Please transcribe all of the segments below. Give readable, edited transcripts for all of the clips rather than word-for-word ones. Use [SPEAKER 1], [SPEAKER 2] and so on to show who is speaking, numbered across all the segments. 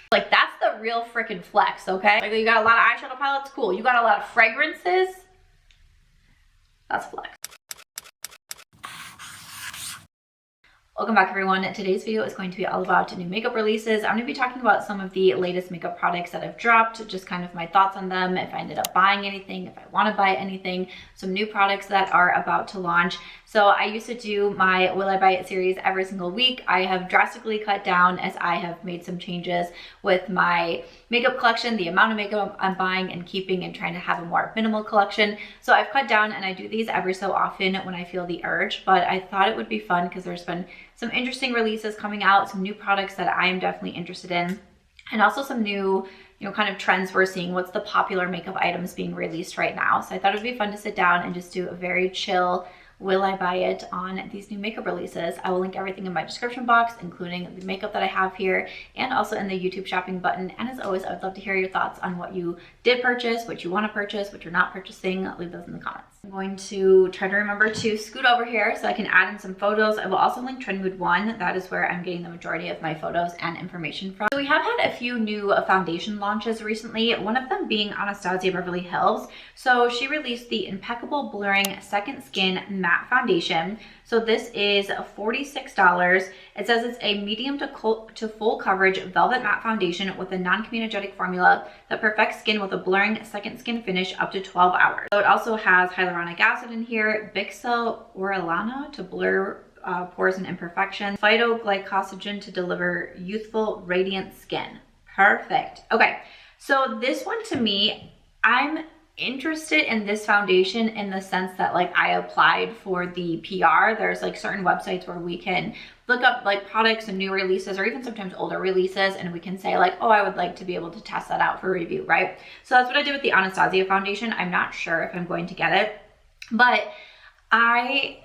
[SPEAKER 1] Like, that's the real freaking flex, okay? Like, you got a lot of eyeshadow palettes, cool. You got a lot of fragrances, that's flex. Welcome back, everyone. Today's video is going to be all about new makeup releases. I'm going to be talking about some of the latest makeup products that have dropped, just kind of my thoughts on them, if I ended up buying anything, if I want to buy anything, some new products that are about to launch. So I used to do my Will I Buy It series every single week. I have drastically cut down as I have made some changes with my makeup collection, the amount of makeup I'm buying and keeping, and trying to have a more minimal collection. So I've cut down, and I do these every so often when I feel the urge, but I thought it would be fun because there's been some interesting releases coming out, some new products that I am definitely interested in, and also some new, kind of trends we're seeing. What's the popular makeup items being released right now? So I thought it would be fun to sit down and just do a very chill Will I Buy It on these new makeup releases. I will link everything in my description box, including the makeup that I have here, and also in the YouTube shopping button. And as always, I would love to hear your thoughts on what you did purchase, what you want to purchase, what you're not purchasing. Leave those in the comments. I'm going to try to remember to scoot over here so I can add in some photos. I will also link Trendmood 1. That is where I'm getting the majority of my photos and information from. So we have had a few new foundation launches recently, one of them being Anastasia Beverly Hills. So she released the Impeccable Blurring Second Skin Matte Foundation. So this is $46. It says it's a medium to full coverage velvet matte foundation with a non-comedogenic formula that perfects skin with a blurring second skin finish up to 12 hours. So it also has hyaluronic acid in here, Bixalorelana to blur pores and imperfections, phytoglycogen to deliver youthful, radiant skin. Perfect. Okay, so this one, to me, I'm interested in this foundation in the sense that, like, I applied for the PR. There's like certain websites where we can look up like products and new releases, or even sometimes older releases, and we can say like, oh, I would like to be able to test that out for review, right? So that's what I did with the Anastasia foundation. I'm not sure if I'm going to get it, but I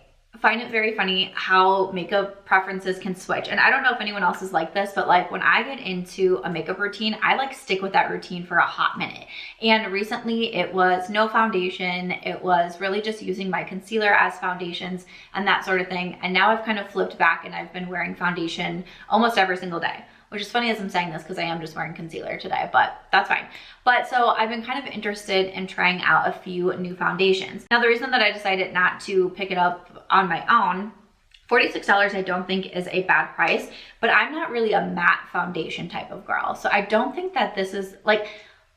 [SPEAKER 1] find it very funny how makeup preferences can switch. And I don't know if anyone else is like this, but like when I get into a makeup routine, I like stick with that routine for a hot minute. And recently it was no foundation. It was really just using my concealer as foundations and that sort of thing. And now I've kind of flipped back and I've been wearing foundation almost every single day. Which is funny as I'm saying this because I am just wearing concealer today, but that's fine. But so I've been kind of interested in trying out a few new foundations. Now, the reason that I decided not to pick it up on my own, $46 I don't think is a bad price, but I'm not really a matte foundation type of girl. So I don't think that this is like,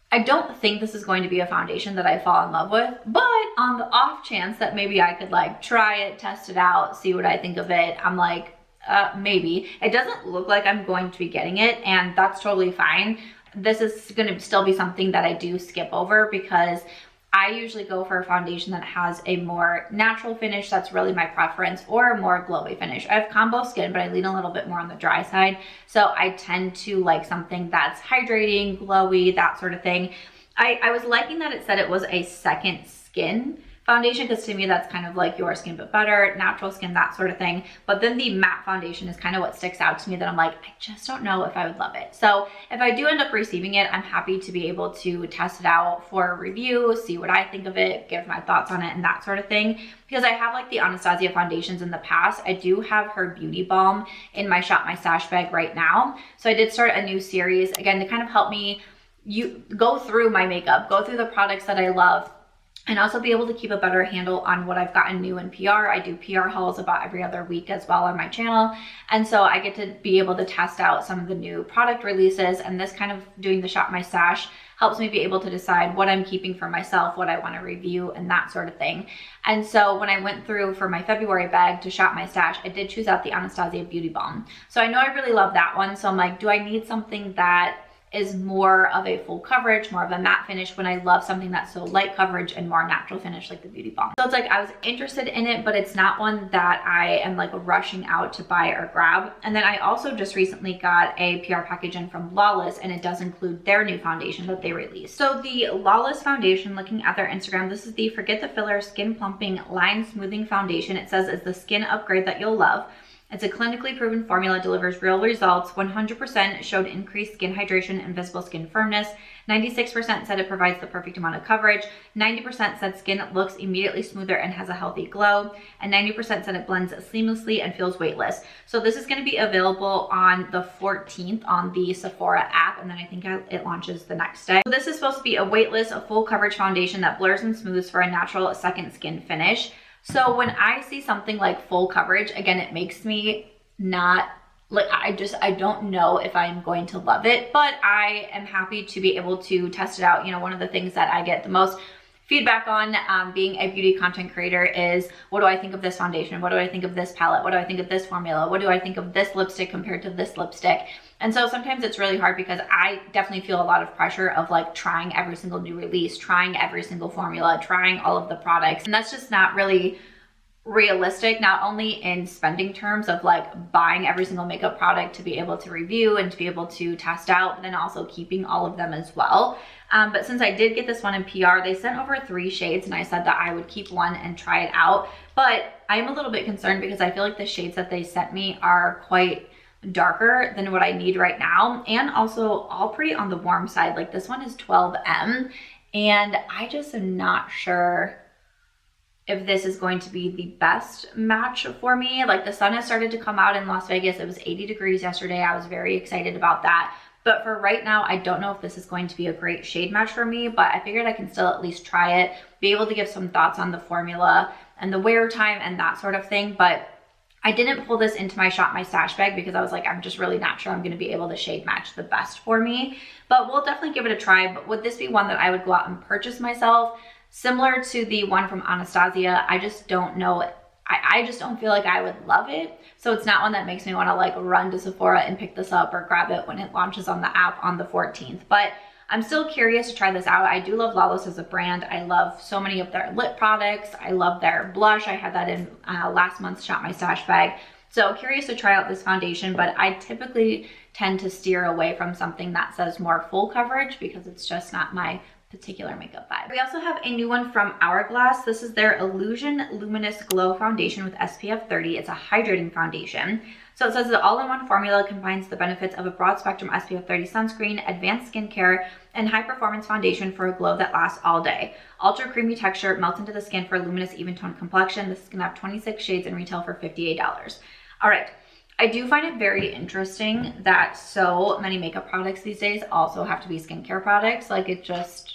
[SPEAKER 1] I don't think this is going to be a foundation that I fall in love with, but on the off chance that maybe I could like try it, test it out, see what I think of it, I'm like, maybe. It doesn't look like I'm going to be getting it, and that's totally fine. This is going to still be something that I do skip over because I usually go for a foundation that has a more natural finish. That's really my preference, or a more glowy finish. I have combo skin, but I lean a little bit more on the dry side. So I tend to like something that's hydrating, glowy, that sort of thing. I was liking that it said it was a second skin foundation, because to me that's kind of like your skin but better, natural skin, that sort of thing. But then the matte foundation is kind of what sticks out to me, that I'm like, I just don't know if I would love it. So if I do end up receiving it, I'm happy to be able to test it out for a review, see what I think of it, give my thoughts on it and that sort of thing. Because I have like the Anastasia foundations in the past. I do have her beauty balm in my Shop My Stash bag right now. So I did start a new series, again, to kind of help me go through my makeup, go through the products that I love, and also be able to keep a better handle on what I've gotten new in PR. I do PR hauls about every other week as well on my channel. And so I get to be able to test out some of the new product releases, and this kind of doing the Shop My Stash helps me be able to decide what I'm keeping for myself, what I want to review, and that sort of thing. And so when I went through for my February bag to Shop My Stash, I did choose out the Anastasia Beauty Balm. So I know I really love that one. So I'm like, do I need something that is more of a full coverage, more of a matte finish, when I love something that's so light coverage and more natural finish like the Beauty Balm? So it's like I was interested in it, but it's not one that I am like rushing out to buy or grab. And then I also just recently got a PR package in from Lawless, and it does include their new foundation that they released. So the Lawless foundation, looking at their Instagram, this is the Forget the Filler Skin Plumping Line Smoothing Foundation. It says it's the skin upgrade that you'll love. It's a clinically proven formula, delivers real results. 100% showed increased skin hydration and visible skin firmness. 96% said it provides the perfect amount of coverage. 90% said skin looks immediately smoother and has a healthy glow. And 90% said it blends seamlessly and feels weightless. So this is going to be available on the 14th on the Sephora app, and then I think it launches the next day. So this is supposed to be a weightless, a full coverage foundation that blurs and smooths for a natural second skin finish. So when I see something like full coverage, again, it makes me not like, I don't know if I'm going to love it, but I am happy to be able to test it out. You know, one of the things that I get the most feedback on being a beauty content creator is, what do I think of this foundation? What do I think of this palette? What do I think of this formula? What do I think of this lipstick compared to this lipstick? And so sometimes it's really hard because I definitely feel a lot of pressure of like trying every single new release, trying every single formula, trying all of the products. And that's just not really realistic, not only in spending terms of like buying every single makeup product to be able to review and to be able to test out, but then also keeping all of them as well. But since I did get this one in PR, they sent over 3 shades and I said that I would keep one and try it out. But I'm a little bit concerned because I feel like the shades that they sent me are quite darker than what I need right now, and also all pretty on the warm side. Like this one is 12M, and I just am not sure if this is going to be the best match for me. Like the sun has started to come out in Las Vegas. It was 80 degrees yesterday. I was very excited about that. But for right now, I don't know if this is going to be a great shade match for me, but I figured I can still at least try it, be able to give some thoughts on the formula and the wear time and that sort of thing. But I didn't pull this into my Shop My Stash bag because I was like, I'm just really not sure I'm going to be able to shade match the best for me. But we'll definitely give it a try. But would this be one that I would go out and purchase myself? Similar to the one from Anastasia, I just don't know. I just don't feel like I would love it. So it's not one that makes me want to like run to Sephora and pick this up or grab it when it launches on the app on the 14th. But I'm still curious to try this out. I do love Lawless as a brand. I love so many of their lip products. I love their blush. I had that in last month's Shop My Stash bag. So curious to try out this foundation, but I typically tend to steer away from something that says more full coverage because it's just not my particular makeup vibe. We also have a new one from Hourglass. This is their Illusion Luminous Glow Foundation with SPF 30. It's a hydrating foundation. So it says the all-in-one formula combines the benefits of a broad spectrum SPF 30 sunscreen, advanced skincare, and high-performance foundation for a glow that lasts all day. Ultra creamy texture melts into the skin for a luminous, even-toned complexion. This is gonna have 26 shades and retail for $58. All right. I do find it very interesting that so many makeup products these days also have to be skincare products. Like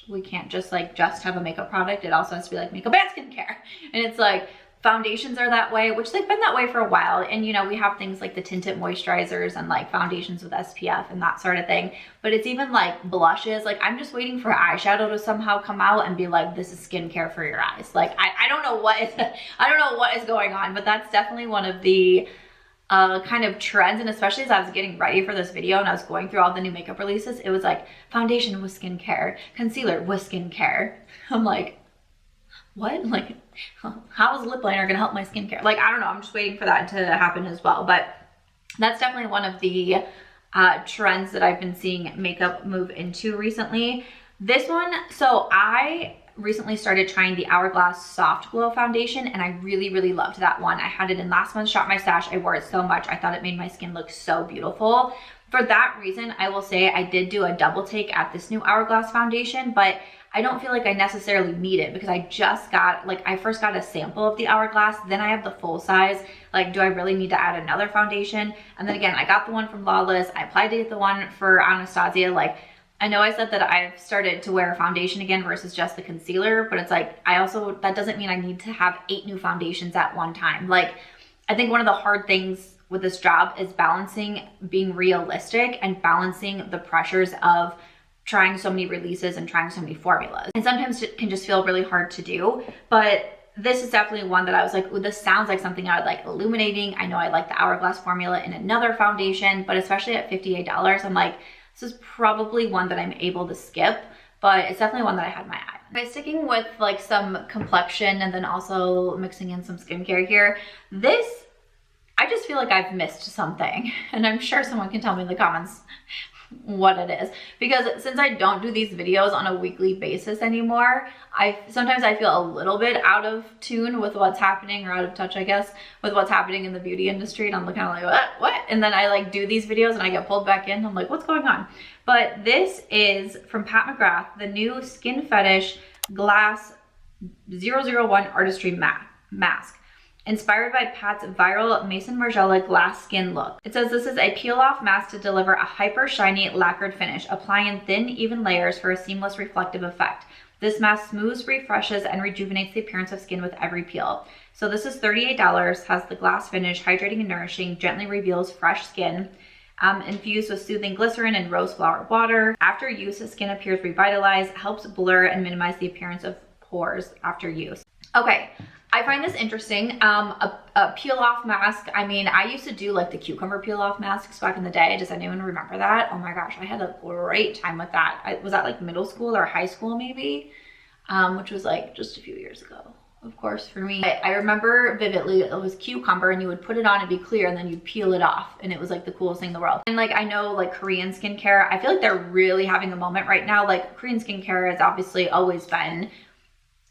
[SPEAKER 1] we can't just have a makeup product. It also has to be like makeup and skincare. And it's like foundations are that way, which they've been that way for a while. And you know, we have things like the tinted moisturizers and like foundations with SPF and that sort of thing. But it's even like blushes. Like I'm just waiting for eyeshadow to somehow come out and be like, this is skincare for your eyes. Like I don't know what is going on, but that's definitely one of the kind of trends. And especially as I was getting ready for this video and I was going through all the new makeup releases, it was like foundation with skincare, concealer with skincare. I'm like, what? Like, how is lip liner gonna help my skincare? Like, I don't know. I'm just waiting for that to happen as well. But that's definitely one of the trends that I've been seeing makeup move into recently. This one, so I recently started trying the Hourglass Soft Glow Foundation, and I really, really loved that one. I had it in last month's Shop My Stash. I wore it so much. I thought it made my skin look so beautiful. For that reason, I will say I did do a double take at this new Hourglass foundation, but I don't feel like I necessarily need it because I just got, like, I first got a sample of the Hourglass, then I have the full size. Like, do I really need to add another foundation? And then again, I got the one from Lawless. I applied to get the one for Anastasia. Like, I know I said that I've started to wear a foundation again versus just the concealer, but it's like, that doesn't mean I need to have 8 new foundations at one time. Like, I think one of the hard things with this job is balancing being realistic and balancing the pressures of trying so many releases and trying so many formulas. And sometimes it can just feel really hard to do, but this is definitely one that I was like, ooh, this sounds like something I would like illuminating. I know I like the Hourglass formula in another foundation, but especially at $58, I'm like, this is probably one that I'm able to skip, but it's definitely one that I had my eye on. By sticking with like some complexion and then also mixing in some skincare here, this, I just feel like I've missed something. And I'm sure someone can tell me in the comments what it is, because since I don't do these videos on a weekly basis anymore, sometimes I feel a little bit out of tune with what's happening, or out of touch, I guess, with what's happening in the beauty industry, and I'm looking like, what? And then I like do these videos and I get pulled back in. I'm like, what's going on? But this is from Pat McGrath, the new Skin Fetish Glass 001 Artistry Mask. Inspired by Pat's viral Mason Margiela glass skin look. It says this is a peel-off mask to deliver a hyper shiny lacquered finish, applying in thin, even layers for a seamless reflective effect. This mask smooths, refreshes, and rejuvenates the appearance of skin with every peel. So this is $38, has the glass finish, hydrating and nourishing, gently reveals fresh skin, infused with soothing glycerin and rose flower water. After use, the skin appears revitalized, helps blur and minimize the appearance of pores after use. Okay. I find this interesting. A peel-off mask. I mean, I used to do like the cucumber peel-off masks back in the day. Does anyone remember that? Oh my gosh, I had a great time with that. Was that like middle school or high school maybe? Which was like just a few years ago, of course, for me. I remember vividly, it was cucumber, and you would put it on and be clear, and then you'd peel it off, and it was like the coolest thing in the world. And like, I know like Korean skincare, I feel like they're really having a moment right now. Like Korean skincare has obviously always been,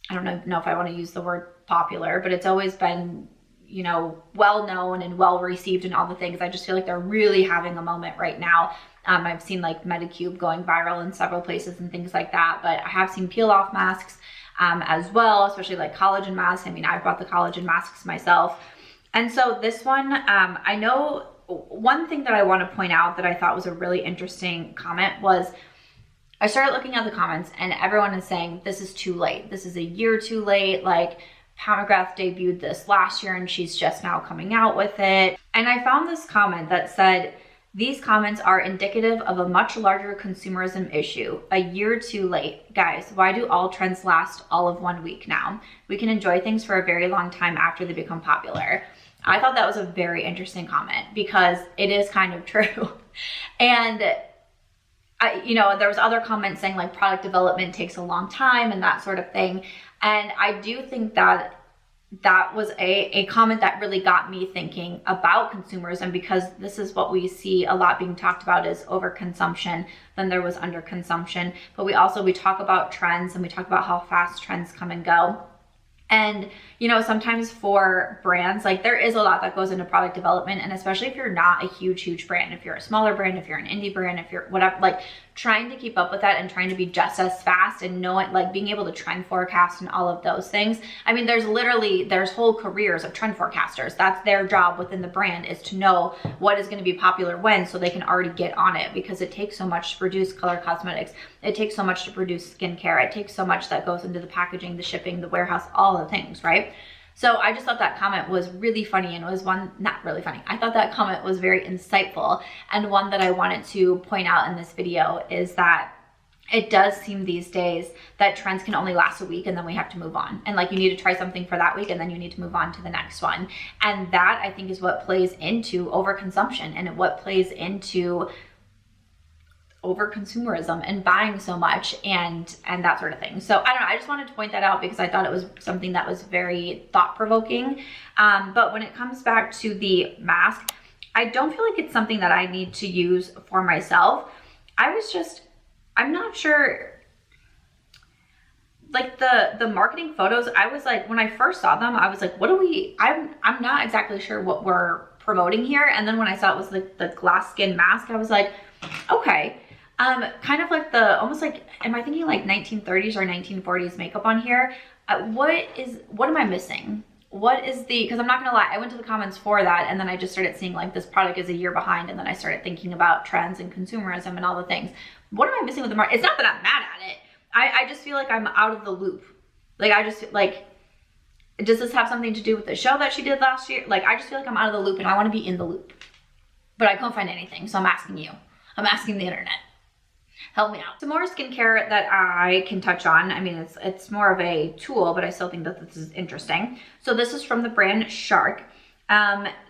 [SPEAKER 1] I don't know if I want to use the word popular, but it's always been, you know, well known and well received and all the things. I just feel like they're really having a moment right now. I've seen like Medicube going viral in several places and things like that, but I have seen peel off masks as well, especially like collagen masks. I mean, I've bought the collagen masks myself. And so this one, I know one thing that I want to point out that I thought was a really interesting comment was, I started looking at the comments and everyone is saying, this is too late. This is a year too late. Like, Pat McGrath debuted this last year and she's just now coming out with it. And I found this comment that said, these comments are indicative of a much larger consumerism issue. A year too late. Guys, why do all trends last all of 1 week now? We can enjoy things for a very long time after they become popular. I thought that was a very interesting comment because it is kind of true. And you know, there was other comments saying like product development takes a long time and that sort of thing. And I do think that that was a comment that really got me thinking about consumerism, because this is what we see a lot being talked about is overconsumption. Then there was underconsumption, but we talk about trends and we talk about how fast trends come and go. And, you know, sometimes for brands, like there is a lot that goes into product development, and especially if you're not a huge brand, if you're a smaller brand, if you're an indie brand, if you're whatever, like trying to keep up with that and trying to be just as fast and knowing, like being able to trend forecast and all of those things. I mean, there's whole careers of trend forecasters. That's their job within the brand, is to know what is going to be popular when, so they can already get on it, because it takes so much to produce color cosmetics. It takes so much to produce skincare. It takes so much that goes into the packaging, the shipping, the warehouse, all the things, right? So I just thought that comment was really funny, and it was one, not really funny. I thought that comment was very insightful, and one that I wanted to point out in this video is that it does seem these days that trends can only last a week and then we have to move on. And like, you need to try something for that week and then you need to move on to the next one. And that, I think, is what plays into overconsumption and what plays into over consumerism and buying so much and that sort of thing. So I don't know, I just wanted to point that out because I thought it was something that was very thought-provoking. But when it comes back to the mask, I don't feel like it's something that I need to use for myself. I'm not sure, like the marketing photos, I was like, when I first saw them, I was like, I'm not exactly sure what we're promoting here. And then when I saw it was like the glass skin mask, I was like, okay. Kind of like almost like, am I thinking like 1930s or 1940s makeup on here? What am I missing? Because I'm not gonna lie, I went to the comments for that and then I just started seeing like this product is a year behind, and then I started thinking about trends and consumerism and all the things. What am I missing with the market? It's not that I'm mad at it. I just feel like I'm out of the loop. Like, I just like, does this have something to do with the show that she did last year? Like, I just feel like I'm out of the loop and I wanna be in the loop. But I couldn't find anything, so I'm asking you. I'm asking the internet. Help me out. Some more skincare that I can touch on. I mean, it's more of a tool, but I still think that this is interesting. So this is from the brand Shark.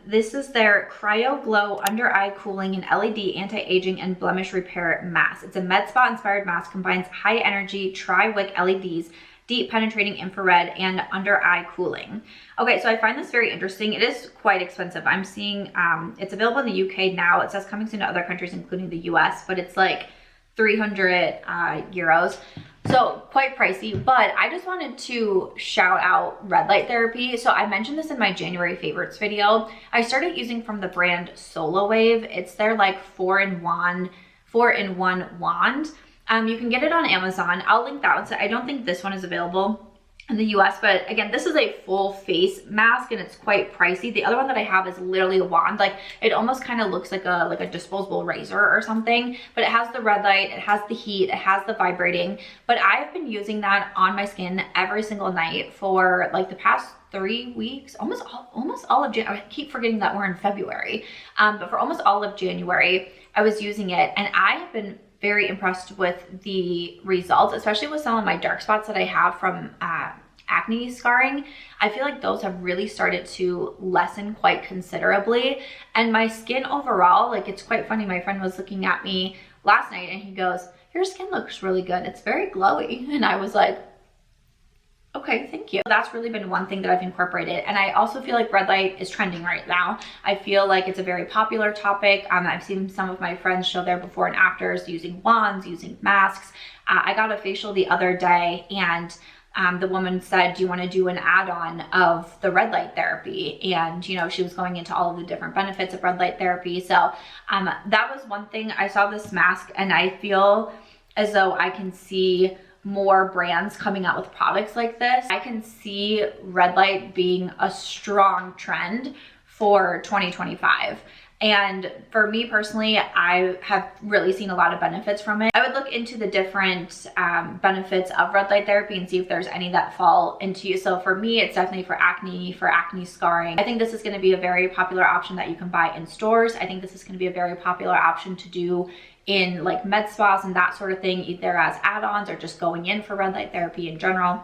[SPEAKER 1] This is their Cryo Glow Under Eye Cooling and LED Anti-Aging and Blemish Repair Mask. It's a med spa inspired mask, combines high energy tri-wick LEDs, deep penetrating infrared, and under eye cooling. Okay, so I find this very interesting. It is quite expensive. I'm seeing it's available in the UK now. It says coming soon to other countries, including the US, but it's like 300 euros. So quite pricey, but I just wanted to shout out red light therapy. So I mentioned this in my January favorites video. I started using from the brand Solawave. It's their like 4-in-1 wand. You can get it on Amazon. I'll link that one. So I don't think this one is available in the US, but again, this is a full face mask and it's quite pricey. The other one that I have is literally a wand. Like it almost kind of looks like a disposable razor or something, but it has the red light, it has the heat, it has the vibrating. But I've been using that on my skin every single night for like the past 3 weeks, almost all of January. I keep forgetting that we're in February, but for almost all of January, I was using it and I have been very impressed with the results, especially with some of my dark spots that I have from acne scarring. I feel like those have really started to lessen quite considerably. And my skin overall, like it's quite funny. My friend was looking at me last night and he goes, "Your skin looks really good. It's very glowy." And I was like, okay, thank you. That's really been one thing that I've incorporated. And I also feel like red light is trending right now. I feel like it's a very popular topic. I've seen some of my friends show their before and afters using wands, using masks. I got a facial the other day and the woman said, "Do you want to do an add-on of the red light therapy?" And, you know, she was going into all of the different benefits of red light therapy. So that was one thing. I saw this mask and I feel as though I can see more brands coming out with products like this. I can see red light being a strong trend for 2025. And for me personally, I have really seen a lot of benefits from it. I would look into the different benefits of red light therapy and see if there's any that fall into you. So for me, it's definitely for acne scarring. I think this is going to be a very popular option that you can buy in stores. I think this is going to be a very popular option to do in like med spas and that sort of thing, either as add-ons or just going in for red light therapy in general.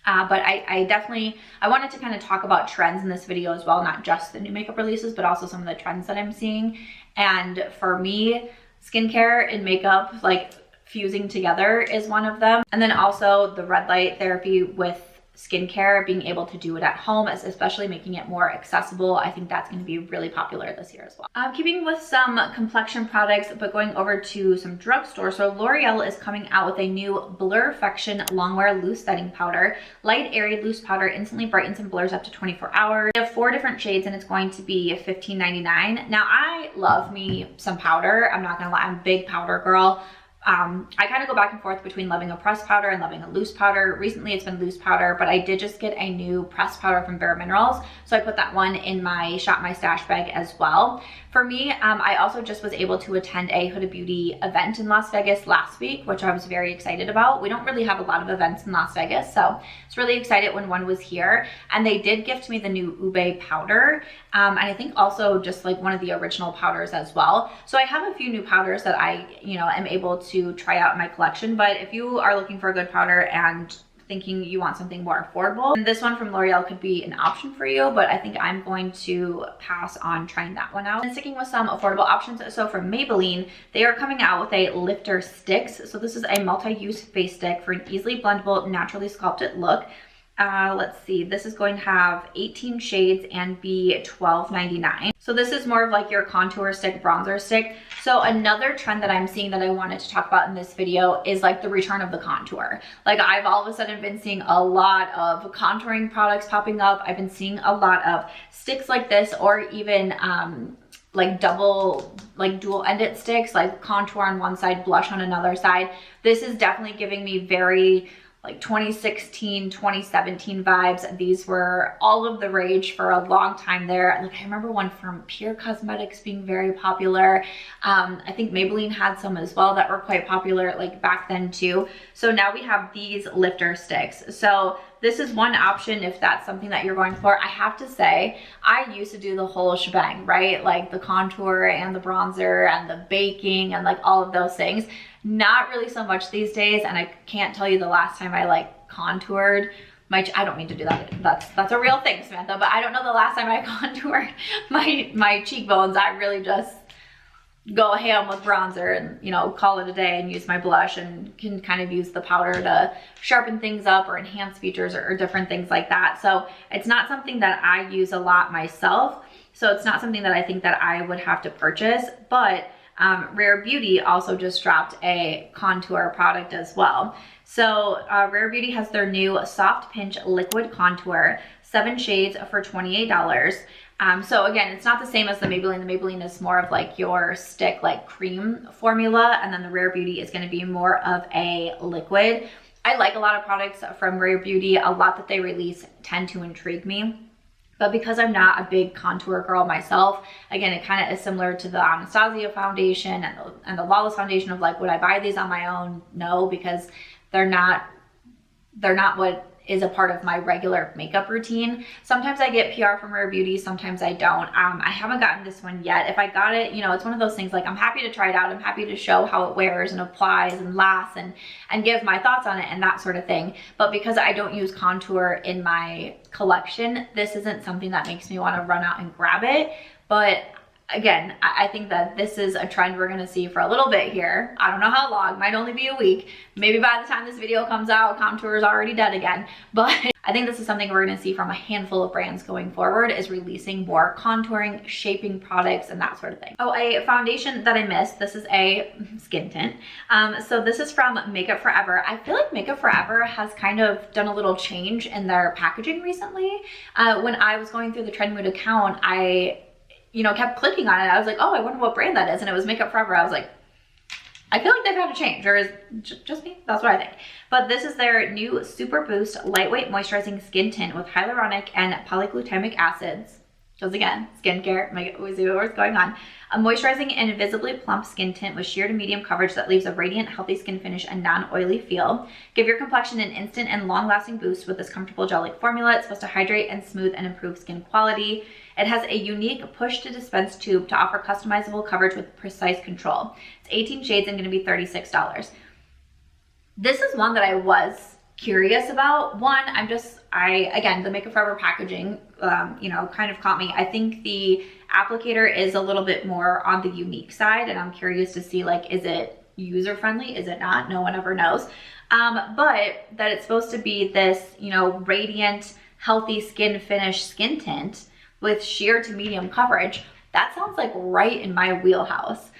[SPEAKER 1] But I wanted to kind of talk about trends in this video as well, not just the new makeup releases, but also some of the trends that I'm seeing. And for me, skincare and makeup, like fusing together is one of them. And then also the red light therapy with skincare, being able to do it at home, especially making it more accessible. I think that's going to be really popular this year as well. Keeping with some complexion products, but going over to some drugstore. So L'Oreal is coming out with a new Blurfection Longwear Loose Setting Powder. Light, airy, loose powder instantly brightens and blurs up to 24 hours. They have 4 different shades and it's going to be $15.99. Now I love me some powder. I'm not gonna lie, I'm a big powder girl. I kind of go back and forth between loving a pressed powder and loving a loose powder. Recently it's been loose powder, but I did just get a new pressed powder from Bare Minerals. So I put that one in my Shop My Stash bag as well. For me, I also just was able to attend a Huda Beauty event in Las Vegas last week, which I was very excited about. We don't really have a lot of events in Las Vegas, so I was really excited when one was here. And they did gift me the new Ube powder, and I think also just like one of the original powders as well. So I have a few new powders that I, am able to try out in my collection. But if you are looking for a good powder and thinking you want something more affordable, and this one from L'Oreal could be an option for you, but I think I'm going to pass on trying that one out. And sticking with some affordable options, so from Maybelline, they are coming out with a lifter Stix. So this is a multi-use face stick for an easily blendable, naturally sculpted look. Let's see, this is going to have 18 shades and be $12.99. So this is more of like your contour stick, bronzer stick. So another trend that I'm seeing that I wanted to talk about in this video is like the return of the contour. Like I've all of a sudden been seeing a lot of contouring products popping up. I've been seeing a lot of sticks like this, or even like dual-ended sticks, like contour on one side, blush on another side. This is definitely giving me very like 2016, 2017 vibes. These were all of the rage for a long time there. Like I remember one from Pure Cosmetics being very popular. I think Maybelline had some as well that were quite popular like back then too. So now we have these lifter sticks. So this is one option if that's something that you're going for. I have to say, I used to do the whole shebang, right? Like the contour and the bronzer and the baking and like all of those things. Not really so much these days, and I can't tell you the last time I like contoured my, I don't mean to do that. That's a real thing, Samantha, but I don't know the last time I contoured my cheekbones. I really just, go ham with bronzer and, you know, call it a day and use my blush, and can kind of use the powder to sharpen things up or enhance features or different things like that. So it's not something that I use a lot myself. So it's not something that I think that I would have to purchase, but Rare Beauty also just dropped a contour product as well. So Rare Beauty has their new Soft Pinch Liquid Contour, 7 shades for $28. So again, it's not the same as the Maybelline. The Maybelline is more of like your stick, like cream formula, and then the Rare Beauty is going to be more of a liquid. I like a lot of products from Rare Beauty. A lot that they release tend to intrigue me. But because I'm not a big contour girl myself, again, it kind of is similar to the Anastasia foundation and the Lawless foundation of like, would I buy these on my own? No, because they're not what is a part of my regular makeup routine. Sometimes I get PR from Rare Beauty, sometimes I don't. I haven't gotten this one yet. If I got it, you know, it's one of those things like I'm happy to try it out. I'm happy to show how it wears and applies and lasts and give my thoughts on it and that sort of thing. But because I don't use contour in my collection, this isn't something that makes me want to run out and grab it. But again, I think that this is a trend we're going to see for a little bit here. I don't know how long, might only be a week. Maybe by the time this video comes out, contour is already dead again. But I think this is something we're going to see from a handful of brands going forward, is releasing more contouring, shaping products, and that sort of thing. Oh, a foundation that I missed. This is a skin tint. So this is from Makeup Forever. I feel like Makeup Forever has kind of done a little change in their packaging recently. When I was going through the Trendmood account, I kept clicking on it. I was like, oh, I wonder what brand that is. And it was Makeup Forever. I was like, I feel like they've had to change, or is just me? That's what I think. But this is their new Super Boost Lightweight Moisturizing Skin Tint with hyaluronic and polyglutamic acids. Because again, skincare, we see what's going on. A moisturizing and visibly plump skin tint with sheer to medium coverage that leaves a radiant, healthy skin finish and non-oily feel. Give your complexion an instant and long-lasting boost with this comfortable gel-like formula. It's supposed to hydrate and smooth and improve skin quality. It has a unique push-to-dispense tube to offer customizable coverage with precise control. It's 18 shades and going to be $36. This is one that I was curious about. One, again, the Makeup Forever packaging, kind of caught me. I think the applicator is a little bit more on the unique side, and I'm curious to see, like, is it user-friendly? Is it not? No one ever knows. But that it's supposed to be this, radiant, healthy skin finish skin tint with sheer to medium coverage. That sounds like right in my wheelhouse.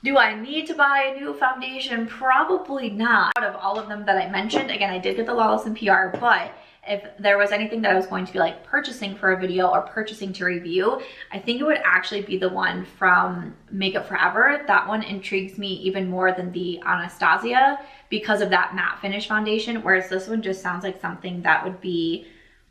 [SPEAKER 1] Do I need to buy a new foundation? Probably not. Out of all of them that I mentioned, again, I did get the Lawless in PR, but if there was anything that I was going to be like purchasing for a video or purchasing to review, I think it would actually be the one from Makeup Forever. That one intrigues me even more than the Anastasia because of that matte finish foundation, whereas this one just sounds like something that would be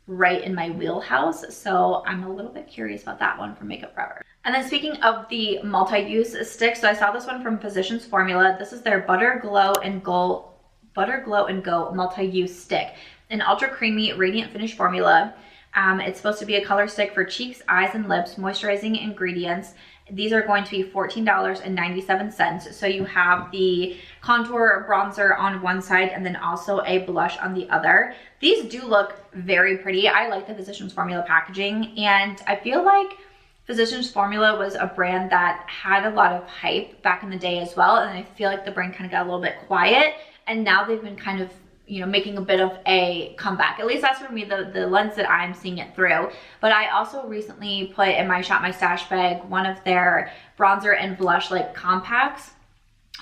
[SPEAKER 1] right in my wheelhouse. So I'm a little bit curious about that one from Makeup Forever. And then speaking of the multi-use stick, so I saw this one from Physicians Formula. This is their Butter Glow and Go multi-use stick, an ultra creamy radiant finish formula. It's supposed to be a color stick for cheeks, eyes, and lips, moisturizing ingredients. These are going to be $14.97. So you have the contour bronzer on one side and then also a blush on the other. These do look very pretty. I like the Physicians Formula packaging, and I feel like Physicians Formula was a brand that had a lot of hype back in the day as well, and I feel like the brand kind of got a little bit quiet, and now they've been kind of making a bit of a comeback. At least that's for me, the lens that I'm seeing it through. But I also recently put in my Shop My Stash bag one of their bronzer and blush like compacts.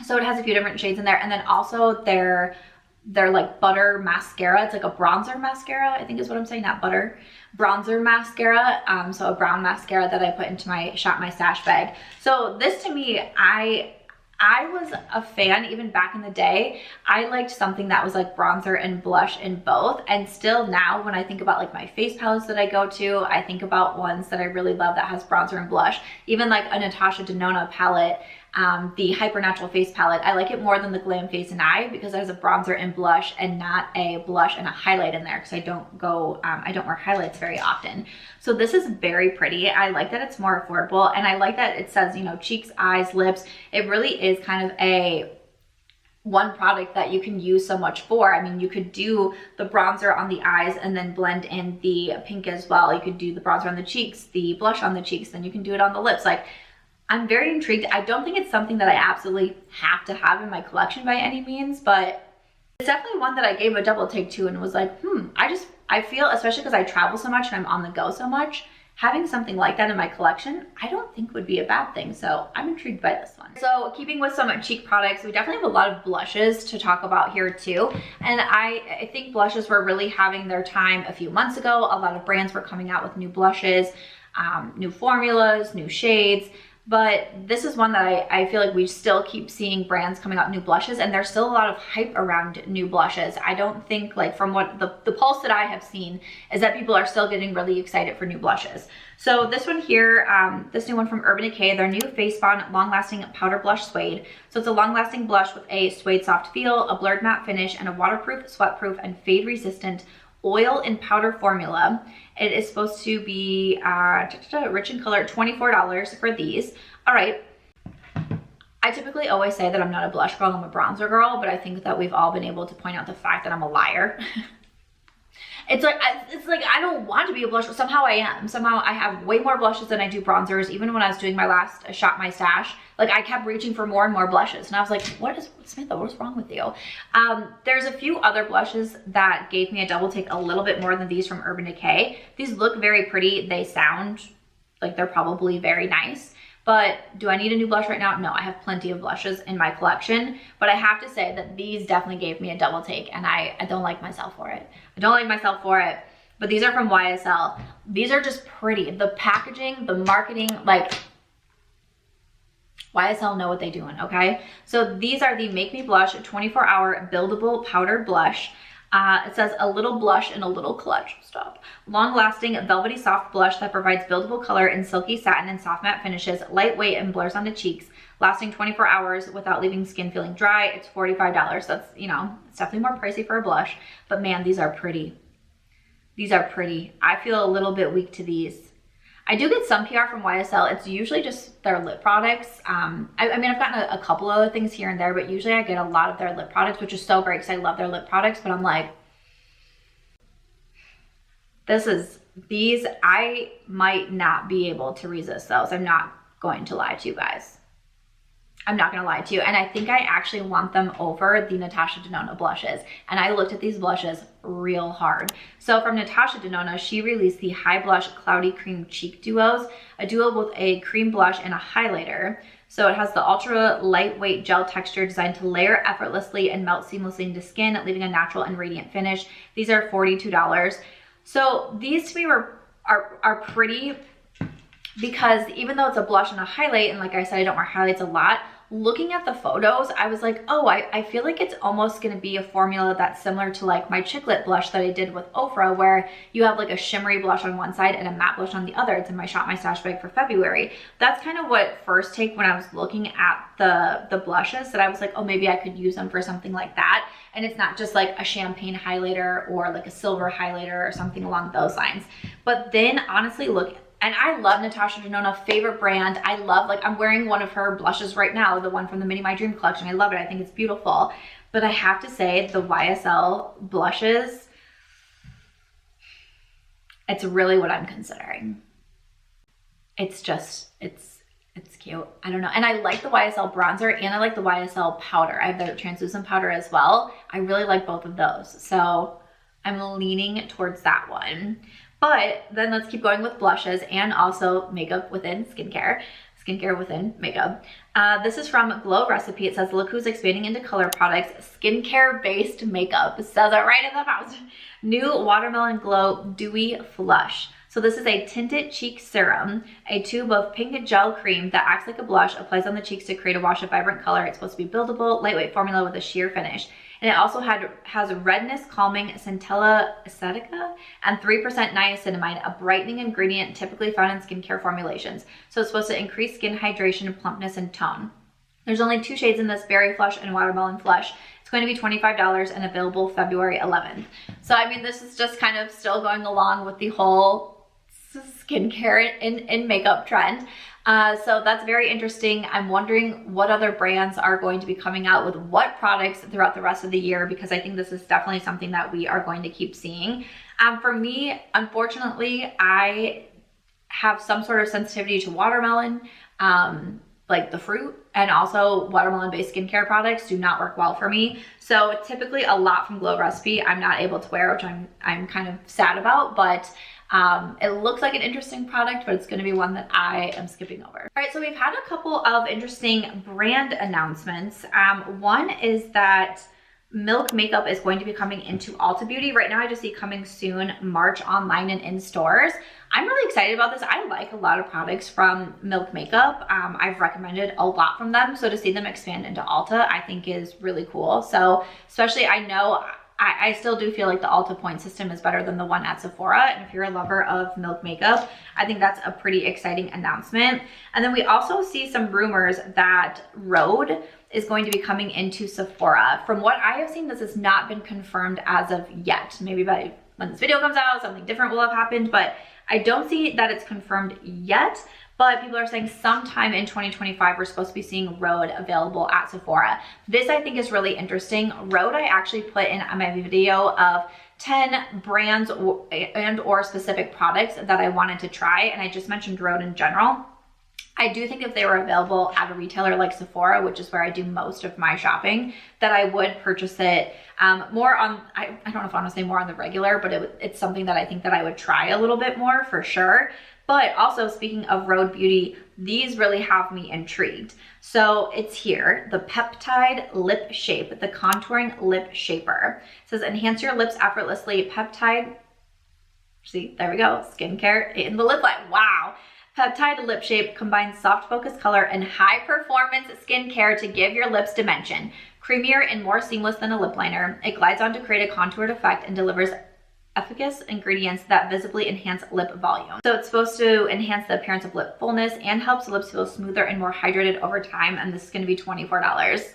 [SPEAKER 1] So it has a few different shades in there, and then also their like butter mascara. It's like a bronzer mascara, I think is what I'm saying, not butter. Bronzer mascara, so a brown mascara that I put into my Shop My Stash bag. So this, to me, I was a fan even back in the day. I liked something that was like bronzer and blush in both, and still now when I think about like my face palettes that I go to, I think about ones that I really love that has bronzer and blush. Even like a Natasha Denona palette, the Hyper Natural Face palette, I like it more than the Glam Face and Eye because it has a bronzer and blush and not a blush and a highlight in there, because I don't wear highlights very often. So this is very pretty. I like that it's more affordable, and I like that it says, cheeks, eyes, lips. It really is kind of a one product that you can use so much for. I mean, you could do the bronzer on the eyes and then blend in the pink as well. You could do the bronzer on the cheeks, the blush on the cheeks, then you can do it on the lips. Like, I'm very intrigued. I don't think it's something that I absolutely have to have in my collection by any means, but it's definitely one that I gave a double take to and was like, I feel, especially because I travel so much and I'm on the go so much, having something like that in my collection, I don't think would be a bad thing. So I'm intrigued by this one. So keeping with some cheek products, we definitely have a lot of blushes to talk about here too. And I think blushes were really having their time a few months ago. A lot of brands were coming out with new blushes, new formulas, new shades. But this is one that I feel like we still keep seeing brands coming out new blushes, and there's still a lot of hype around new blushes. I don't think, like, from what the pulse that I have seen is that people are still getting really excited for new blushes. So this one here, this new one from Urban Decay, their new Face Bond Long Lasting Powder Blush Suede. So it's a long lasting blush with a suede soft feel, a blurred matte finish, and a waterproof, sweatproof, and fade resistant oil and powder formula. It is supposed to be rich in color, $24 for these. All right. I typically always say that I'm not a blush girl, I'm a bronzer girl, but I think that we've all been able to point out the fact that I'm a liar. It's like I don't want to be a blush, but somehow I am. Somehow I have way more blushes than I do bronzers. Even when I was doing my last Shop My Stash, like I kept reaching for more and more blushes. And I was like, Samantha, what's wrong with you? There's a few other blushes that gave me a double take a little bit more than these from Urban Decay. These look very pretty. They sound like they're probably very nice. But do I need a new blush right now? No, I have plenty of blushes in my collection. But I have to say that these definitely gave me a double take, and I don't like myself for it. I don't like myself for it. But these are from YSL. These are just pretty. The packaging, the marketing, like YSL know what they're doing, okay? So these are the Make Me Blush 24-hour buildable powder blush. It says a little blush and a little clutch. Stop. Long-lasting, velvety soft blush that provides buildable color in silky satin and soft matte finishes, lightweight and blurs onto cheeks, lasting 24 hours without leaving skin feeling dry. It's $45. That's, you know, it's definitely more pricey for a blush, but man, these are pretty. These are pretty. I feel a little bit weak to these. I do get some PR from YSL. It's usually just their lip products. I mean, I've gotten a couple other things here and there, but usually I get a lot of their lip products, which is so great because I love their lip products. But I'm like, these, I might not be able to resist those. I'm not going to lie to you guys. I'm not gonna lie to you. And I think I actually want them over the Natasha Denona blushes. And I looked at these blushes real hard. So from Natasha Denona, she released the High Blush Cloudy Cream Cheek Duos, a duo with a cream blush and a highlighter. So it has the ultra lightweight gel texture designed to layer effortlessly and melt seamlessly into skin, leaving a natural and radiant finish. These are $42. So these to me are pretty, because even though it's a blush and a highlight, and like I said, I don't wear highlights a lot, looking at the photos, I was like, oh, I feel like it's almost gonna be a formula that's similar to like my Chiclet blush that I did with Ofra, where you have like a shimmery blush on one side and a matte blush on the other. It's in my Shop My Stash bag for February. That's kind of what first take when I was looking at the blushes, that I was like, oh, maybe I could use them for something like that. And it's not just like a champagne highlighter or like a silver highlighter or something along those lines. But then honestly, look, and I love Natasha Denona, favorite brand. I love, like, I'm wearing one of her blushes right now, the one from the Mini My Dream collection. I love it. I think it's beautiful. But I have to say, the YSL blushes, it's really what I'm considering. It's just, it's cute. I don't know. And I like the YSL bronzer and I like the YSL powder. I have the translucent powder as well. I really like both of those. So I'm leaning towards that one. But then let's keep going with blushes and also makeup within skincare. Skincare within makeup. This is from Glow Recipe. It says, look who's expanding into color products, skincare-based makeup. It says it right in the mouth. New Watermelon Glow Dewy Flush. So this is a tinted cheek serum, a tube of pink gel cream that acts like a blush, applies on the cheeks to create a wash of vibrant color. It's supposed to be buildable, lightweight formula with a sheer finish. And it also has redness calming centella acetica and 3% niacinamide, a brightening ingredient typically found in skincare formulations. So it's supposed to increase skin hydration, plumpness, and tone. There's only 2 shades in this, Berry Flush and Watermelon Flush. It's going to be $25 and available February 11th. So I mean, this is just kind of still going along with the whole skincare and makeup trend. So that's very interesting. I'm wondering what other brands are going to be coming out with what products throughout the rest of the year, because I think this is definitely something that we are going to keep seeing. For me, unfortunately, I have some sort of sensitivity to watermelon. like the fruit, and also watermelon-based skincare products do not work well for me. So typically a lot from Glow Recipe I'm not able to wear, which I'm kind of sad about, but it looks like an interesting product, but it's going to be one that I am skipping over. All right, so we've had a couple of interesting brand announcements. One is that Milk Makeup is going to be coming into Ulta Beauty. Right now I just see coming soon, March, online and in stores. I'm really excited about this. I like a lot of products from Milk Makeup. I've recommended a lot from them. So to see them expand into Ulta, I think is really cool. So especially, I know I still do feel like the Ulta point system is better than the one at Sephora. And if you're a lover of Milk Makeup, I think that's a pretty exciting announcement. And then we also see some rumors that Rhode is going to be coming into Sephora. From what I have seen, this has not been confirmed as of yet. Maybe by when this video comes out, something different will have happened, but I don't see that it's confirmed yet. But people are saying sometime in 2025, we're supposed to be seeing Rhode available at Sephora. This I think is really interesting. Rhode, I actually put in my video of 10 brands and or specific products that I wanted to try. And I just mentioned Rhode in general. I do think if they were available at a retailer like Sephora, which is where I do most of my shopping, that I would purchase it more on, I don't know if I want to say more on the regular, but it's something that I think that I would try a little bit more for sure. But also, speaking of Rhode Beauty, these really have me intrigued. So it's here, the Peptide Lip Shape, the Contouring Lip Shaper. It says, enhance your lips effortlessly. Peptide, see, there we go, skincare in the lip light, wow. Peptide Lip Shape combines soft focus color and high performance skincare to give your lips dimension. Creamier and more seamless than a lip liner, it glides on to create a contoured effect and delivers efficacious ingredients that visibly enhance lip volume. So it's supposed to enhance the appearance of lip fullness and helps the lips feel smoother and more hydrated over time. And this is going to be $24.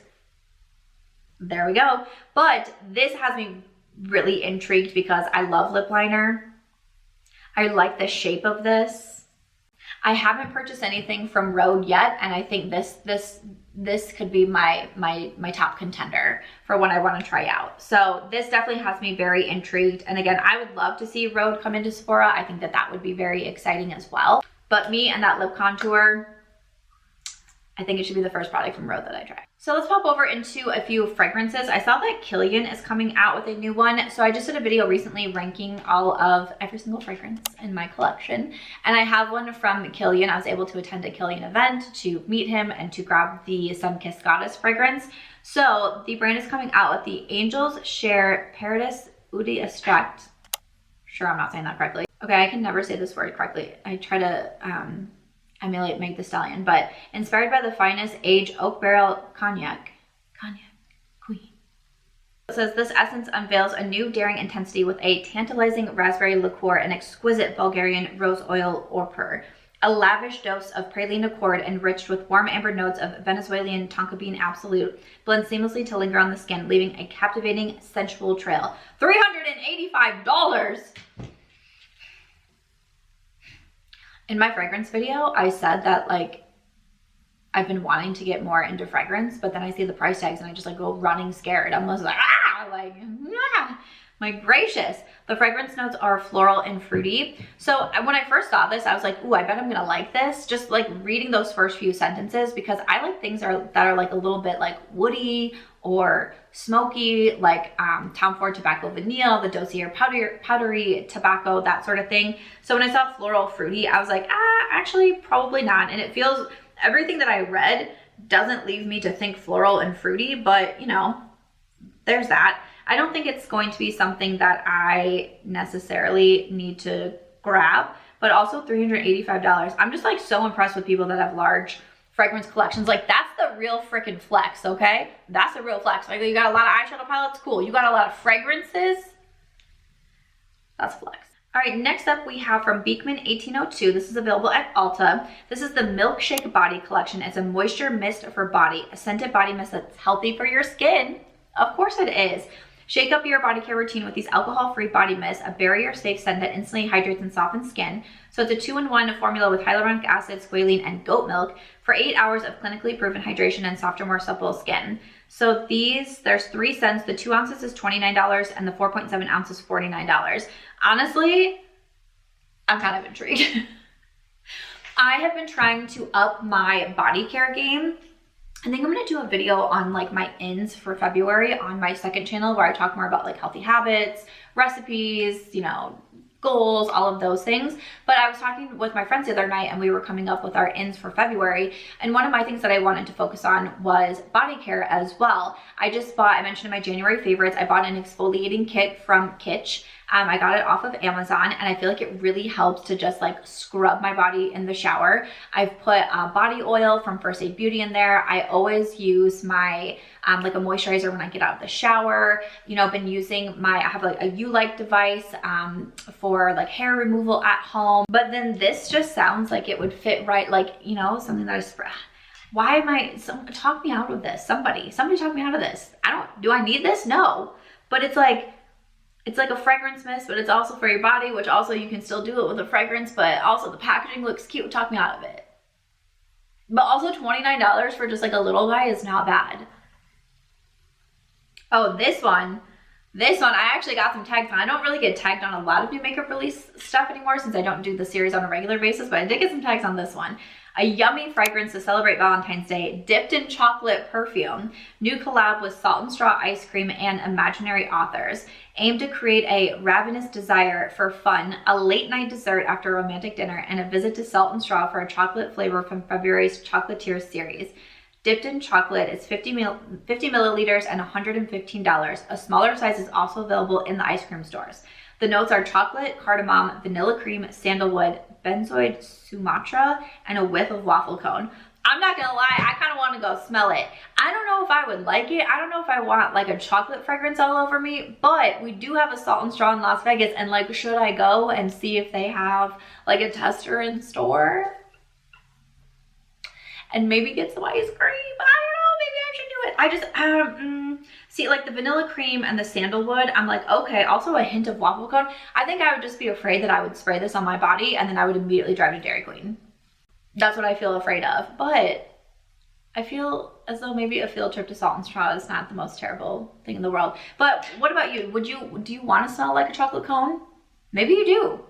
[SPEAKER 1] There we go. But this has me really intrigued because I love lip liner. I like the shape of this. I haven't purchased anything from Rhode yet, and I think this could be my top contender for what I want to try out. So this definitely has me very intrigued. And again, I would love to see Rhode come into Sephora. I think that would be very exciting as well. But me and that lip contour, I think it should be the first product from Rhode that I try. So let's pop over into a few fragrances. I saw that Killian is coming out with a new one. So I just did a video recently ranking all of every single fragrance in my collection. And I have one from Killian. I was able to attend a Killian event to meet him and to grab the Sun-Kissed Goddess fragrance. So the brand is coming out with the Angels Share Paradis Eau d'Extract. Sure, I'm not saying that correctly. Okay, I can never say this word correctly. I try to emulate Meg Thee Stallion, but inspired by the finest aged oak barrel cognac queen. It says this essence unveils a new daring intensity with a tantalizing raspberry liqueur and exquisite Bulgarian rose oil orpur. A lavish dose of praline accord enriched with warm amber notes of Venezuelan tonka bean absolute blends seamlessly to linger on the skin, leaving a captivating sensual trail. $385. In my fragrance video, I said that like I've been wanting to get more into fragrance, but then I see the price tags and I just like go running scared. I'm just like, my gracious. The fragrance notes are floral and fruity. So when I first saw this, I was like, ooh, I bet I'm gonna like this. Just like reading those first few sentences, because I like things that are like a little bit like woody or smoky, like Tom Ford Tobacco Vanille, the Dossier powdery tobacco, that sort of thing. So when I saw floral fruity, I was like, actually probably not. And it feels, everything that I read doesn't leave me to think floral and fruity, but you know, there's that. I don't think it's going to be something that I necessarily need to grab, but also $385. I'm just like so impressed with people that have large fragrance collections. Like that's the real freaking flex, okay? That's a real flex. Like you got a lot of eyeshadow palettes, cool. You got a lot of fragrances, that's flex. All right, next up we have from Beekman 1802. This is available at Ulta. This is the Milkshake Body Collection. It's a moisture mist for body, a scented body mist that's healthy for your skin. Of course it is. Shake up your body care routine with these alcohol-free body mists, a barrier-safe scent that instantly hydrates and softens skin. So it's a 2-in-1 formula with hyaluronic acid, squalene, and goat milk for 8 hours of clinically proven hydration and softer, more supple skin. So there's 3 scents. The 2 ounces is $29 and the 4.7 ounces $49. Honestly, I'm kind of intrigued. I have been trying to up my body care game. I think I'm gonna do a video on like my ins for February on my second channel where I talk more about like healthy habits, recipes, you know, goals, all of those things. But I was talking with my friends the other night and we were coming up with our ins for February. And one of my things that I wanted to focus on was body care as well. I just bought, I mentioned in my January favorites, I bought an exfoliating kit from Kitsch. I got it off of Amazon and I feel like it really helps to just like scrub my body in the shower. I've put body oil from First Aid Beauty in there. I always use my like a moisturizer when I get out of the shower. You know, I've been using I have like a U-like device for like hair removal at home. But then this just sounds like it would fit right, like, you know, something that I spray. Why am talk me out of this. Somebody talk me out of this. Do I need this? No. But it's like a fragrance mist, but it's also for your body, which also you can still do it with a fragrance, but also the packaging looks cute. Talk me out of it. But also $29 for just like a little guy is not bad. Oh, this one, I actually got some tags on. I don't really get tagged on a lot of new makeup release stuff anymore since I don't do the series on a regular basis, but I did get some tags on this one. A yummy fragrance to celebrate Valentine's Day, dipped in chocolate perfume. New collab with Salt and Straw Ice Cream and Imaginary Authors. Aim to create a ravenous desire for fun, a late night dessert after a romantic dinner, and a visit to Salt and Straw for a chocolate flavor from February's Chocolatier series. Dipped in chocolate, it's 50 milliliters and $115. A smaller size is also available in the ice cream stores. The notes are chocolate, cardamom, vanilla cream, sandalwood, benzoid Sumatra, and a whiff of waffle cone. I'm not gonna lie, I kind of want to go smell it. I don't know if I would like it. I don't know if I want like a chocolate fragrance all over me, but we do have a Salt and Straw in Las Vegas, and like, should I go and see if they have like a tester in store? And maybe get some ice cream. I don't know, maybe I should do it. I just, see, like the vanilla cream and the sandalwood, I'm like, okay, also a hint of waffle cone. I think I would just be afraid that I would spray this on my body and then I would immediately drive to Dairy Queen. That's what I feel afraid of. But I feel as though maybe a field trip to Salt and Straw is not the most terrible thing in the world. But what about you? Do you want to smell like a chocolate cone? Maybe you do.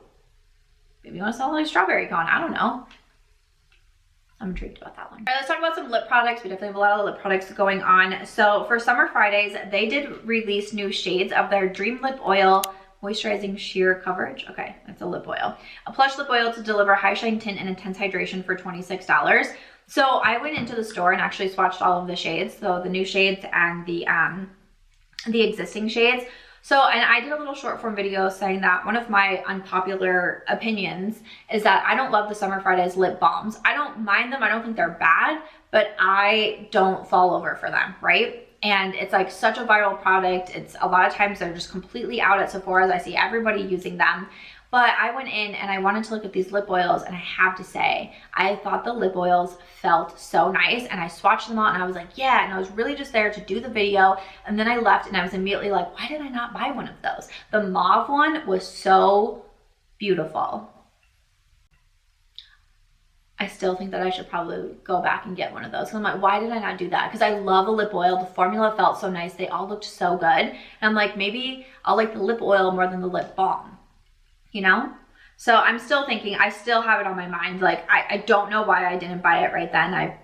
[SPEAKER 1] Maybe you want to smell like a strawberry cone. I don't know. I'm intrigued about that one. All right, let's talk about some lip products. We definitely have a lot of lip products going on. So for Summer Fridays, they did release new shades of their Dream Lip Oil Moisturizing Sheer Coverage. Okay, that's a lip oil. A plush lip oil to deliver high shine tint and intense hydration for $26. So I went into the store and actually swatched all of the shades. So the new shades and the existing shades. So, and I did a little short form video saying that one of my unpopular opinions is that I don't love the Summer Fridays lip balms. I don't mind them. I don't think they're bad, but I don't fall over for them, right? And it's like such a viral product. It's a lot of times they're just completely out at Sephora's. I see everybody using them. But I went in and I wanted to look at these lip oils, and I have to say, I thought the lip oils felt so nice, and I swatched them out and I was like, yeah, and I was really just there to do the video. And then I left and I was immediately like, why did I not buy one of those? The mauve one was so beautiful. I still think that I should probably go back and get one of those. So I'm like, why did I not do that? Because I love a lip oil. The formula felt so nice. They all looked so good. And I'm like, maybe I'll like the lip oil more than the lip balm. You know? So I'm still thinking, I still have it on my mind. Like, I don't know why I didn't buy it right then. I'm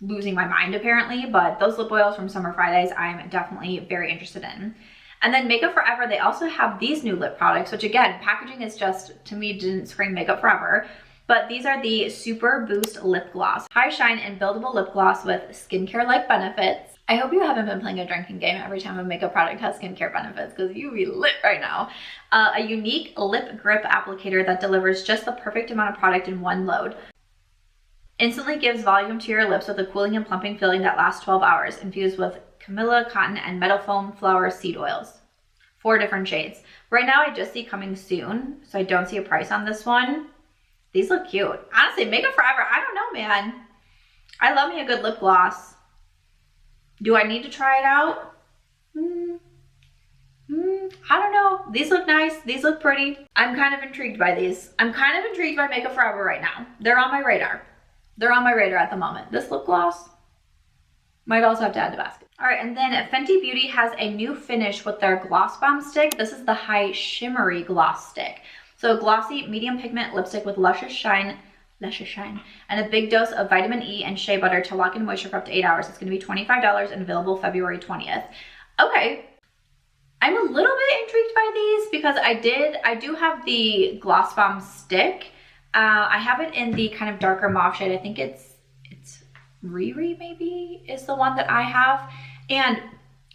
[SPEAKER 1] losing my mind apparently, but those lip oils from Summer Fridays, I'm definitely very interested in. And then Makeup Forever, they also have these new lip products, which again, packaging is just, to me, didn't scream Makeup Forever. But these are the Super Boost Lip Gloss. High shine and buildable lip gloss with skincare-like benefits. I hope you haven't been playing a drinking game every time a makeup product has skincare benefits, because you be lit right now. A unique lip grip applicator that delivers just the perfect amount of product in one load. Instantly gives volume to your lips with a cooling and plumping feeling that lasts 12 hours, infused with Camilla, cotton, and metal foam flower seed oils. 4 different shades. Right now I just see coming soon, so I don't see a price on this one. These look cute. Honestly, Makeup Forever, I don't know, man. I love me a good lip gloss. Do I need to try it out? I don't know. These look nice. These look pretty. I'm kind of intrigued by these. I'm kind of intrigued by Makeup Forever right now. They're on my radar. They're on my radar at the moment. This lip gloss might also have to add to basket. All right, and then Fenty Beauty has a new finish with their Gloss Bomb Stick. This is the High Shimmery Gloss Stick. So glossy, medium pigment lipstick with luscious shine, Luscious Shine, and a big dose of vitamin E and shea butter to lock in moisture for up to 8 hours. It's going to be $25 and available February 20th. Okay. I'm a little bit intrigued by these because I do have the Gloss Bomb stick. I have it in the kind of darker mauve shade. I think it's Riri maybe is the one that I have. And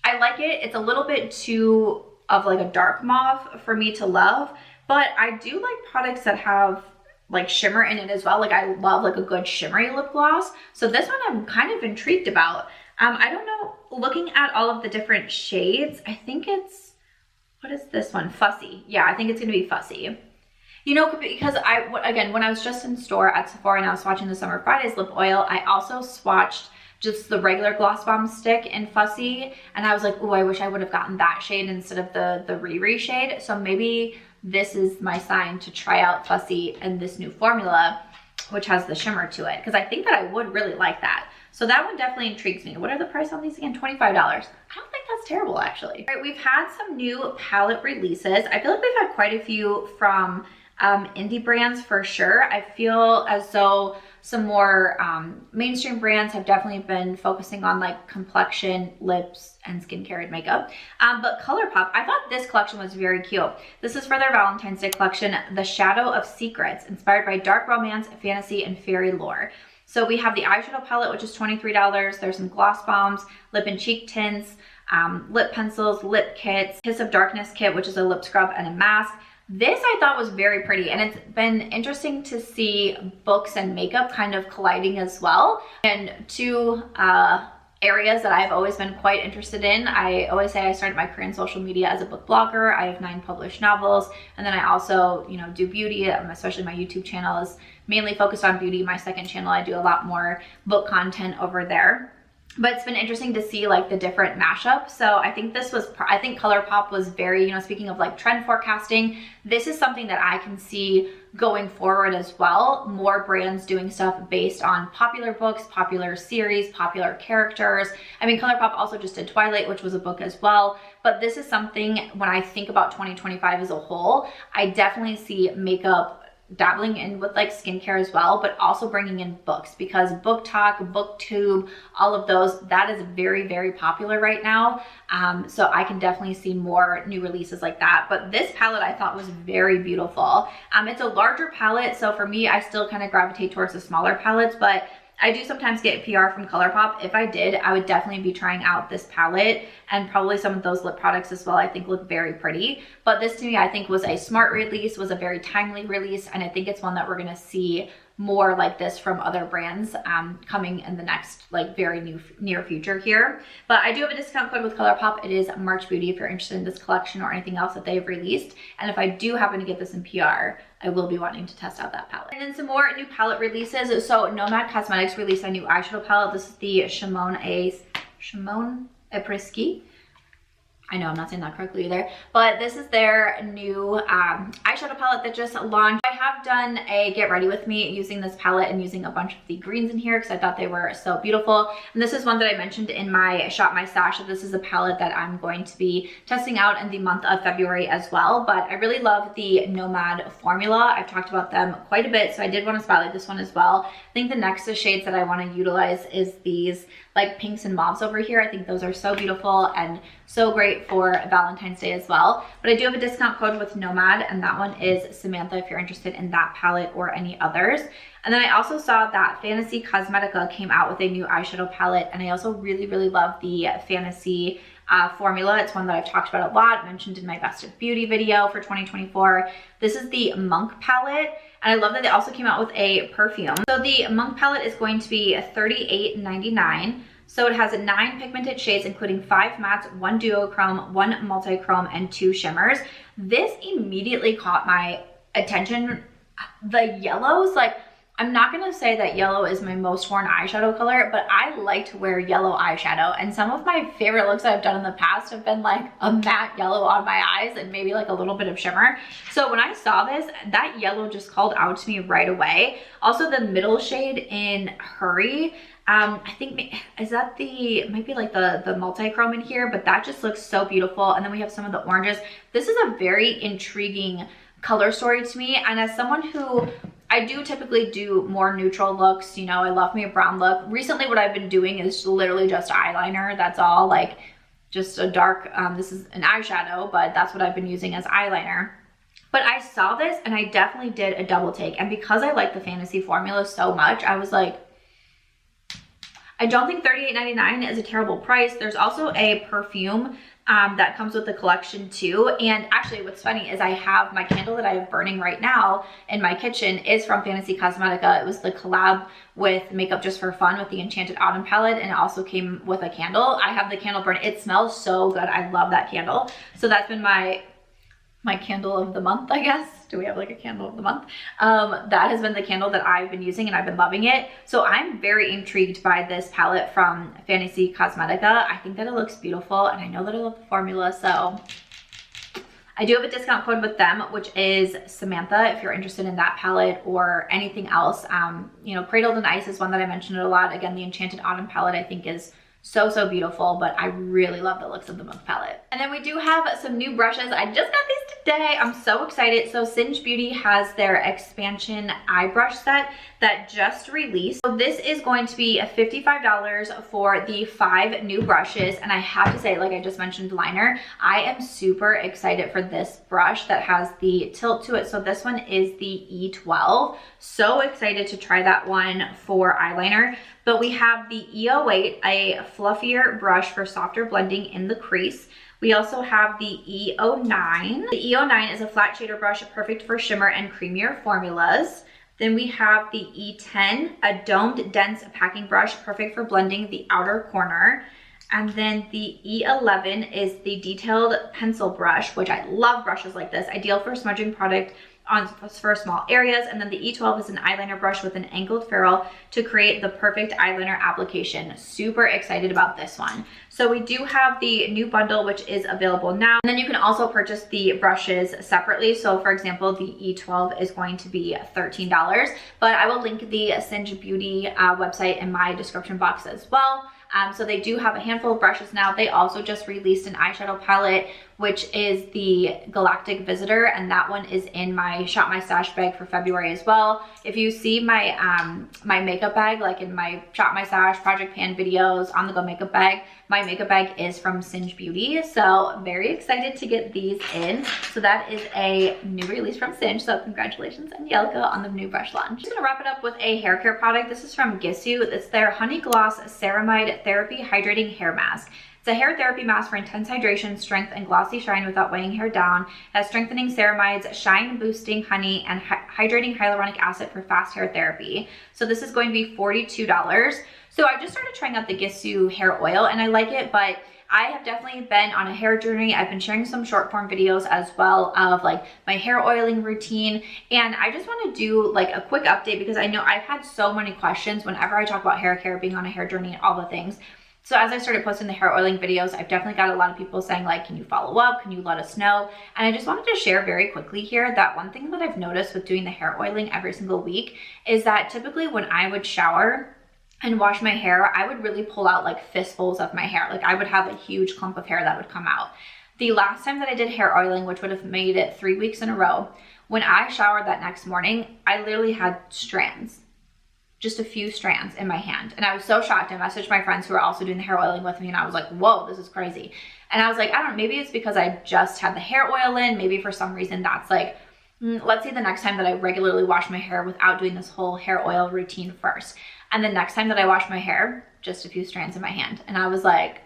[SPEAKER 1] I like it. It's a little bit too of like a dark mauve for me to love, but I do like products that have like shimmer in it as well. Like I love like a good shimmery lip gloss. So this one I'm kind of intrigued about. I don't know, looking at all of the different shades, I think it's, what is this one? Fussy. Yeah, I think it's gonna be Fussy. You know, because again, when I was just in store at Sephora and I was swatching the Summer Fridays lip oil, I also swatched just the regular Gloss Bomb stick in Fussy. And I was like, oh, I wish I would have gotten that shade instead of the Riri shade. So maybe this is my sign to try out Fussy and this new formula, which has the shimmer to it. Because I think that I would really like that. So that one definitely intrigues me. What are the price on these again? $25. I don't think that's terrible, actually. All right, we've had some new palette releases. I feel like we've had quite a few from indie brands for sure. I feel as though some more mainstream brands have definitely been focusing on like complexion, lips, and skincare and makeup. But ColourPop, I thought this collection was very cute. This is for their Valentine's Day collection, The Shadow of Secrets, inspired by dark romance, fantasy, and fairy lore. So we have the eyeshadow palette, which is $23. There's some gloss bombs, lip and cheek tints, lip pencils, lip kits, Kiss of Darkness kit, which is a lip scrub and a mask. This I thought was very pretty, and it's been interesting to see books and makeup kind of colliding as well. And two areas that I've always been quite interested in. I always say I started my career in social media as a book blogger. I have 9 published novels, and then I also, you know, do beauty, especially my YouTube channel is mainly focused on beauty. My second channel, I do a lot more book content over there. But it's been interesting to see like the different mashups. So I think I think ColourPop was very, you know, speaking of like trend forecasting, this is something that I can see going forward as well. More brands doing stuff based on popular books, popular series, popular characters. I mean, ColourPop also just did Twilight, which was a book as well. But this is something, when I think about 2025 as a whole, I definitely see makeup dabbling in with like skincare as well, but also bringing in books, because book talk, booktube, all of those, that is very, very popular right now. So I can definitely see more new releases like that. But this palette I thought was very beautiful. It's a larger palette, so for me, I still kind of gravitate towards the smaller palettes, but I do sometimes get PR from ColourPop. If I did, I would definitely be trying out this palette, and probably some of those lip products as well. I think look very pretty. But this to me, I think was a smart release, was a very timely release, and I think it's one that we're gonna see more like this from other brands coming in the next like very near future here. But I do have a discount code with ColourPop. It is March Beauty if you're interested in this collection or anything else that they've released. And if I do happen to get this in PR, I will be wanting to test out that palette. And then some more new palette releases. So Nomad Cosmetics released a new eyeshadow palette. This is the Shimon Apres-Ski. I know I'm not saying that correctly either, but this is their new eyeshadow palette that just launched. I have done a get ready with me using this palette and using a bunch of the greens in here because I thought they were so beautiful. And this is one that I mentioned in my Shop My Stash. This is a palette that I'm going to be testing out in the month of February as well. But I really love the Nomad formula. I've talked about them quite a bit, so I did want to spotlight this one as well. I think the next shades that I want to utilize is these like pinks and mauves over here. I think those are so beautiful and so great for Valentine's Day as well. But I do have a discount code with Nomad, and that one is Samantha if you're interested in that palette or any others. And then I also saw that Fantasy Cosmetica came out with a new eyeshadow palette, and I also really, really love the Fantasy formula. It's one that I've talked about a lot, mentioned in my Best of Beauty video for 2024. This is the Monk palette, and I love that they also came out with a perfume. So the Monk palette is going to be $38.99. So it has 9 pigmented shades, including 5 mattes, 1 duochrome, 1 multi-chrome, and 2 shimmers. This immediately caught my attention. The yellows, like, I'm not gonna say that yellow is my most worn eyeshadow color, but I like to wear yellow eyeshadow. And some of my favorite looks that I've done in the past have been like a matte yellow on my eyes and maybe like a little bit of shimmer. So when I saw this, that yellow just called out to me right away. Also the middle shade in Hurry, I think, is that might be like the multi-chrome in here, but that just looks so beautiful. And then we have some of the oranges. This is a very intriguing color story to me. And as someone who I do typically do more neutral looks. You know, I love me a brown look. Recently, what I've been doing is literally just eyeliner. That's all, like just a dark, this is an eyeshadow, but that's what I've been using as eyeliner. But I saw this and I definitely did a double take. And because I like the Fantasy formula so much, I was like, I don't think $38.99 is a terrible price. There's also a perfume that comes with the collection too. And actually what's funny is I have my candle that I have burning right now in my kitchen is from Fantasy Cosmetica. It was the collab with Makeup Just for Fun with the Enchanted Autumn palette, and it also came with a candle. I have the candle burn. It smells so good. I love that candle. So that's been my candle of the month, I guess. Do we have like a candle of the month? That has been the candle that I've been using and I've been loving it. So I'm very intrigued by this palette from Fantasy Cosmetica. I think that it looks beautiful and I know that I love the formula. So I do have a discount code with them, which is Samantha, if you're interested in that palette or anything else. You know, Cradled in Ice is one that I mentioned a lot. Again, the Enchanted Autumn palette I think is so beautiful, but I really love the looks of the month palette. And then we do have some new brushes. I just got these today. I'm so excited. So Singe Beauty has their expansion eye brush set that just released. So this is going to be $55 for the 5 new brushes. And I have to say, like I just mentioned, liner, I am super excited for this brush that has the tilt to it. So this one is the E12. So excited to try that one for eyeliner. But we have the E08, a fluffier brush for softer blending in the crease. We also have the E09. The E09 is a flat shader brush perfect for shimmer and creamier formulas. Then we have the E10, a domed dense packing brush perfect for blending the outer corner. And then the E11 is the detailed pencil brush, which I love brushes like this, ideal for smudging product for small areas. And then the E12 is an eyeliner brush with an angled ferrule to create the perfect eyeliner application. Super excited about this one. So we do have the new bundle, which is available now. And then you can also purchase the brushes separately. So for example, the E12 is going to be $13, but I will link the Singe Beauty website in my description box as well. So they do have a handful of brushes now. They also just released an eyeshadow palette, which is the Galactic Visitor, and that one is in my Shop My Stash bag for February as well. If you see my my makeup bag, like in my Shop My Stash, Project Pan videos, on the go makeup bag, my makeup bag is from Singe Beauty. So very excited to get these in. So that is a new release from Singe. So congratulations, Angelica, on the new brush launch. I'm just gonna wrap it up with a hair care product. This is from Gissu. It's their Honey Gloss Ceramide Therapy Hydrating Hair Mask. It's a hair therapy mask for intense hydration, strength, and glossy shine without weighing hair down. It has strengthening ceramides, shine boosting honey, and hydrating hyaluronic acid for fast hair therapy. So this is going to be $42. So I just started trying out the Gissu hair oil and I like it, but I have definitely been on a hair journey. I've been sharing some short form videos as well of like my hair oiling routine. And I just want to do like a quick update because I know I've had so many questions whenever I talk about hair care, being on a hair journey and all the things. So as I started posting the hair oiling videos, I've definitely got a lot of people saying like, can you follow up? Can you let us know? And I just wanted to share very quickly here that one thing that I've noticed with doing the hair oiling every single week is that typically when I would shower and wash my hair, I would really pull out like fistfuls of my hair. Like I would have a huge clump of hair that would come out. The last time that I did hair oiling, which would have made it 3 weeks in a row, when I showered that next morning, I literally had strands. Just a few strands in my hand. And I was so shocked. I messaged my friends who were also doing the hair oiling with me and I was like, whoa, this is crazy. And I was like, I don't know, maybe it's because I just had the hair oil in. Maybe for some reason that's like, let's see the next time that I regularly wash my hair without doing this whole hair oil routine first. And the next time that I wash my hair, just a few strands in my hand. And I was like,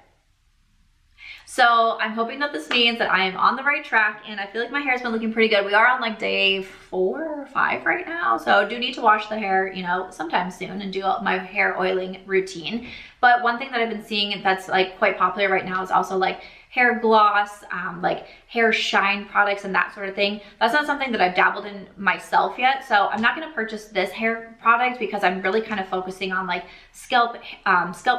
[SPEAKER 1] so I'm hoping that this means that I am on the right track and I feel like my hair's been looking pretty good. We are on like day 4 or 5 right now. So I do need to wash the hair, you know, sometime soon and do my hair oiling routine. But one thing that I've been seeing that's like quite popular right now is also like hair gloss, like hair shine products and that sort of thing. That's not something that I've dabbled in myself yet. So I'm not gonna purchase this hair product because I'm really kind of focusing on like scalp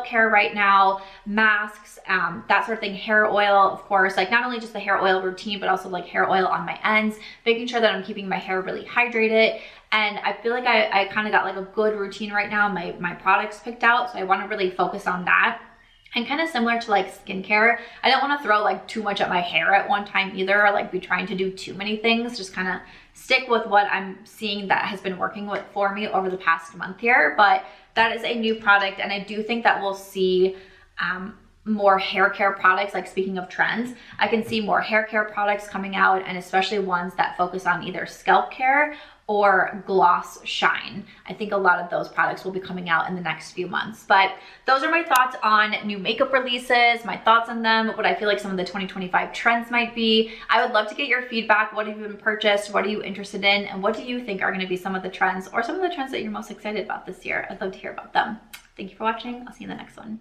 [SPEAKER 1] care right now, masks, that sort of thing, hair oil, of course, like not only just the hair oil routine, but also like hair oil on my ends, making sure that I'm keeping my hair really hydrated. And I feel like I kind of got like a good routine right now, my products picked out. So I wanna really focus on that. And kind of similar to like skincare, I don't want to throw like too much at my hair at one time either, or like be trying to do too many things. Just kind of stick with what I'm seeing that has been working for me over the past month here. But that is a new product, and I do think that we'll see more hair care products. Like, speaking of trends, I can see more hair care products coming out, and especially ones that focus on either scalp care or gloss shine. I think a lot of those products will be coming out in the next few months. But those are my thoughts on new makeup releases, my thoughts on them, what I feel like some of the 2025 trends might be. I would love to get your feedback. What have you been purchased? What are you interested in? And what do you think are going to be some of the trends, or some of the trends that you're most excited about this year? I'd love to hear about them. Thank you for watching. I'll see you in the next one.